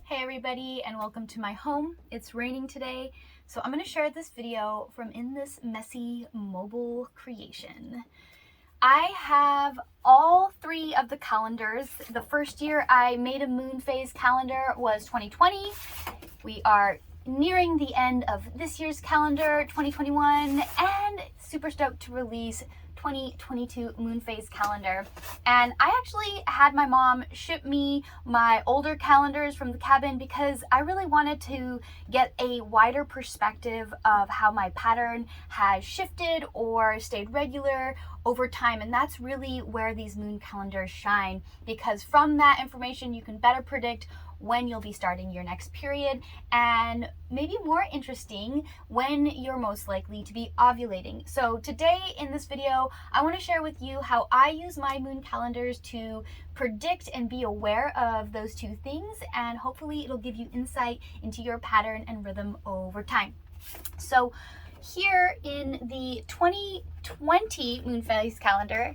Hey everybody, and welcome to my home. It's raining today, so I'm going to share this video from in this messy mobile creation. I have all three of the calendars. The first year I made a moon phase calendar was 2020. We are nearing the end of this year's calendar, 2021, and super stoked to release 2022 moon phase calendar. And I actually had my mom ship me my older calendars from the cabin because I really wanted to get a wider perspective of how my pattern has shifted or stayed regular over time. And that's really where these moon calendars shine, because from that information you can better predict when you'll be starting your next period, and maybe more interesting, when you're most likely to be ovulating. So today in this video, I want to share with you how I use my moon calendars to predict and be aware of those two things, and hopefully it'll give you insight into your pattern and rhythm over time. So here in the 2020 moon phase calendar,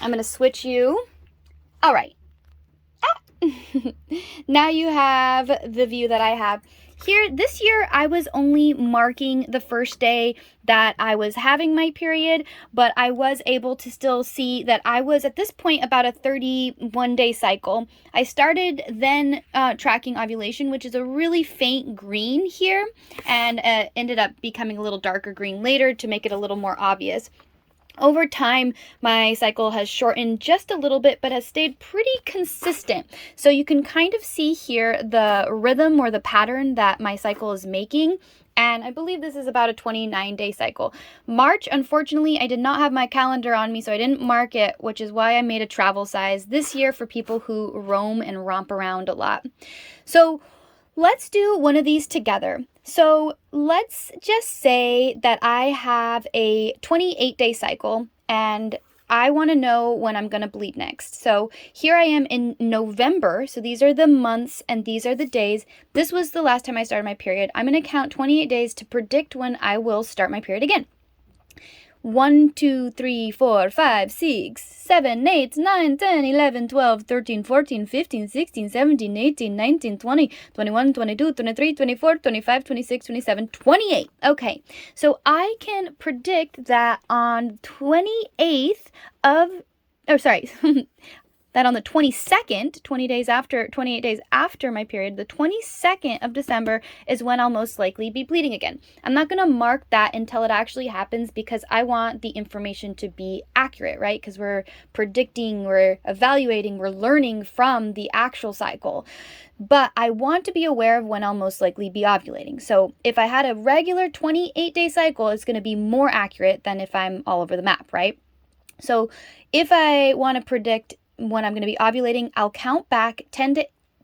I'm going to switch you. All right. Now you have the view that I have here. This year I was only marking the first day that I was having my period, but I was able to still see that I was at this point about a 31-day cycle. I started then tracking ovulation, which is a really faint green here, and ended up becoming a little darker green later to make it a little more obvious. Over time, my cycle has shortened just a little bit, but has stayed pretty consistent. So you can kind of see here the rhythm or the pattern that my cycle is making. And I believe this is about a 29-day cycle. March, unfortunately, I did not have my calendar on me, so I didn't mark it, which is why I made a travel size this year for people who roam and romp around a lot. So let's do one of these together. So let's just say that I have a 28-day cycle and I want to know when I'm going to bleed next. So here I am in November. So these are the months and these are the days. This was the last time I started my period. I'm going to count 28 days to predict when I will start my period again. 1, 2, 3, 4, 5, 6, 7, 8, 9, 10, 11, 12, 13, 14, 15, 16, 17, 18, 19, 20, 21, 22, 23, 24, 25, 26, 27, 28. Okay, so I can predict that on 28th of, that on the 22nd, 28 days after my period, the 22nd of December is when I'll most likely be bleeding again. I'm not going to mark that until it actually happens because I want the information to be accurate, right? Because we're predicting, we're evaluating, we're learning from the actual cycle. But I want to be aware of when I'll most likely be ovulating. So if I had a regular 28-day cycle, it's going to be more accurate than if I'm all over the map, right? So if I want to predict when I'm going to be ovulating, I'll count back 10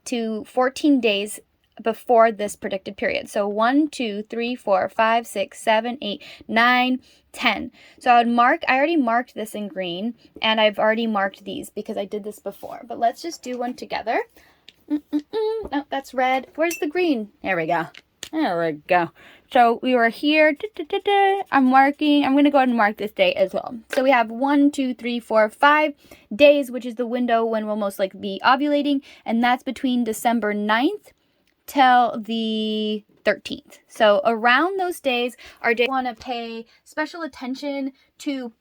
to 14 days before this predicted period. So 1, 2, 3, 4, 5, 6, 7, 8, 9, 10. So I already marked this in green, and I've already marked these because I did this before. But let's just do one together. No, that's red. Where's the green? There we go. There we go. So we were here. I'm marking. I'm going to go ahead and mark this day as well. So we have 1, 2, 3, 4, 5 days, which is the window when we'll most likely be ovulating. And that's between December 9th till the 13th. So around those days, our days want to pay special attention to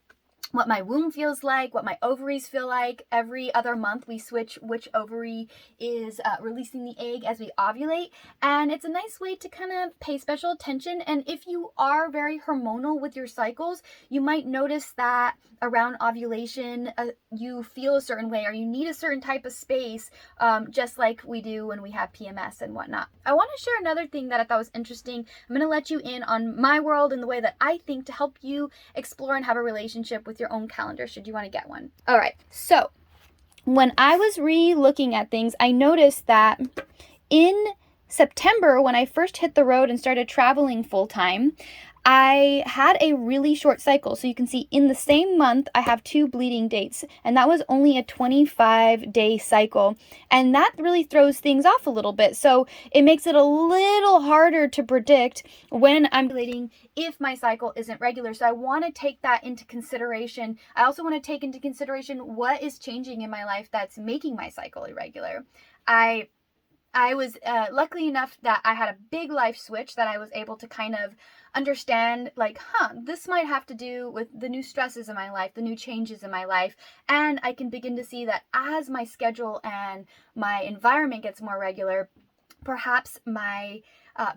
what my womb feels like, what my ovaries feel like. Every other month we switch which ovary is releasing the egg as we ovulate, and it's a nice way to kind of pay special attention. And if you are very hormonal with your cycles, you might notice that around ovulation you feel a certain way, or you need a certain type of space, just like we do when we have PMS and whatnot. I want to share another thing that I thought was interesting. I'm going to let you in on my world and the way that I think to help you explore and have a relationship with your own calendar should you want to get one. All right, so when I was re-looking at things, I noticed that in September, when I first hit the road and started traveling full-time, I had a really short cycle. So you can see in the same month, I have 2 bleeding dates, and that was only a 25-day cycle. And that really throws things off a little bit. So it makes it a little harder to predict when I'm bleeding if my cycle isn't regular. So I want to take that into consideration. I also want to take into consideration what is changing in my life that's making my cycle irregular. I I was luckily enough that I had a big life switch that I was able to kind of understand, like, this might have to do with the new stresses in my life, the new changes in my life. And I can begin to see that as my schedule and my environment gets more regular, perhaps my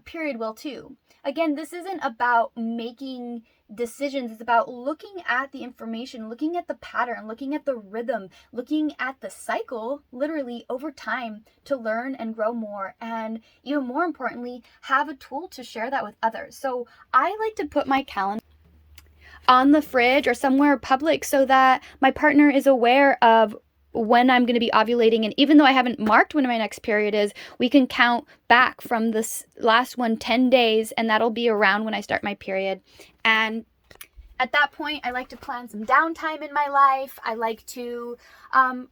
period will too. Again, this isn't about making decisions. It's about looking at the information, looking at the pattern, looking at the rhythm, looking at the cycle literally over time to learn and grow more. And even more importantly, have a tool to share that with others. So I like to put my calendar on the fridge or somewhere public so that my partner is aware of when I'm going to be ovulating. And even though I haven't marked when my next period is, we can count back from this last one 10 days, and that'll be around when I start my period. And at that point, I like to plan some downtime in my life. I like to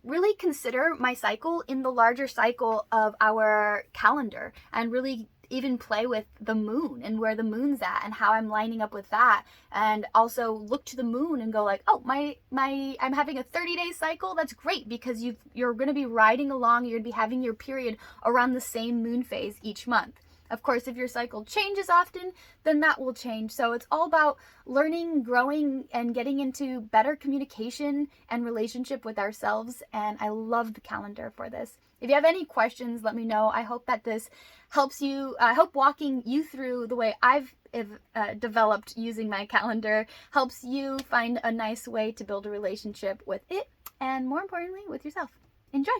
really consider my cycle in the larger cycle of our calendar, and really even play with the moon and where the moon's at and how I'm lining up with that. And also look to the moon and go like, oh, I'm having a 30-day cycle. That's great, because you're going to be riding along. You're going to be having your period around the same moon phase each month. Of course, if your cycle changes often, then that will change. So it's all about learning, growing, and getting into better communication and relationship with ourselves. And I love the calendar for this. If you have any questions, let me know. I hope that this helps you. I hope walking you through the way I've developed using my calendar helps you find a nice way to build a relationship with it, and more importantly, with yourself. Enjoy.